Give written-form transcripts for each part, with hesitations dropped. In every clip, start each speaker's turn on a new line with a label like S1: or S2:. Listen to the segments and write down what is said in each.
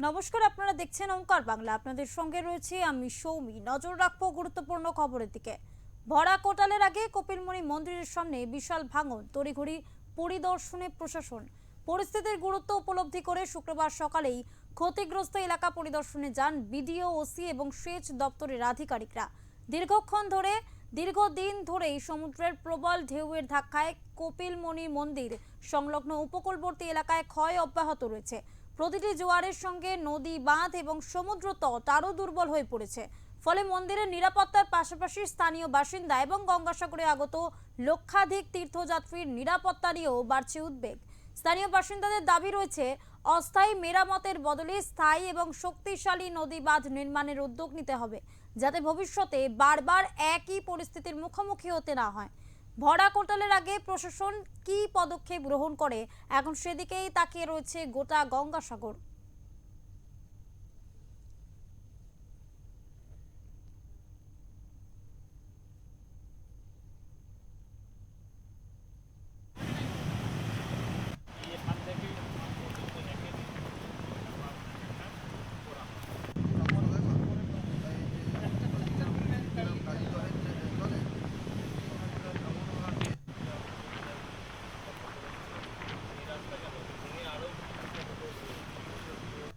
S1: নমস্কার, আপনারা দেখছেন ওঙ্কার বাংলা। আপনাদের সঙ্গে রয়েছে আমি সৌমি। নজর রাখবো গুরুত্বপূর্ণ খবরের দিকে। ভরা কোটালের আগে কপিলমুনি মন্দিরের সামনে বিশাল ভাঙন, তড়িঘড়ি পরিদর্শনে প্রশাসন। পরিস্থিতির গুরুত্ব উপলব্ধি করে শুক্রবার সকালেই ক্ষতিগ্রস্ত এলাকা পরিদর্শনে যান বিডিও, ওসি এবং সেচ দপ্তরের আধিকারিকরা। দীর্ঘদিন ধরেই সমুদ্রের প্রবল ঢেউয়ের ধাক্কায় কপিলমুনি মন্দির সংলগ্ন উপকূলবর্তী এলাকায় ক্ষয় অব্যাহত রয়েছে। প্রতিটি জোয়ারের সঙ্গে নদী বাঁধ এবং সমুদ্র তট আরও দুর্বল হয়ে পড়েছে। ফলে মন্দিরের নিরাপত্তার পাশাপাশি স্থানীয় বাসিন্দা এবং গঙ্গাসাগরে আগত লক্ষাধিক তীর্থযাত্রীর নিরাপত্তা নিয়েও বাড়ছে উদ্বেগ। স্থানীয় বাসিন্দাদের দাবি রয়েছে, অস্থায়ী মেরামতের বদলে স্থায়ী এবং শক্তিশালী নদী বাঁধ নির্মাণের উদ্যোগ নিতে হবে, যাতে ভবিষ্যতে বারবার একই পরিস্থিতির মুখোমুখি হতে না হয়। ভরা কোটালের আগে প্রশাসন কি পদক্ষেপ গ্রহণ করে, এখন সেদিকেই তাকিয়ে রয়েছে গোটা গঙ্গাসাগর।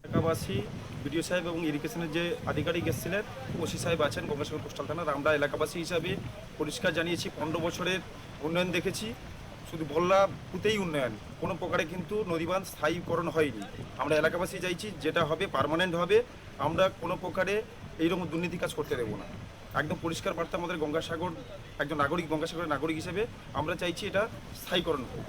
S2: এলাকাবাসী, বিডিও সাহেব এবং ইরিগেশনের যে আধিকারিক এসেছিলেন, ওসি সাহেব আছেন গঙ্গাসাগর কোস্টাল থানার, আমরা এলাকাবাসী হিসাবে পরিষ্কার জানিয়েছি 15 বছরের উন্নয়ন দেখেছি। শুধু বল্লা পুঁতেই উন্নয়ন, কোনো প্রকারে কিন্তু নদীবাঁধ স্থায়ীকরণ হয়নি। আমরা এলাকাবাসী চাইছি যেটা হবে পার্মানেন্ট হবে। আমরা কোনো প্রকারে এইরকম দুর্নীতি কাজ করতে দেবো না। একদম পরিষ্কার বার্তা আমাদের গঙ্গাসাগর, একজন নাগরিক, গঙ্গাসাগরের নাগরিক হিসেবে আমরা চাইছি এটা স্থায়ীকরণ হোক।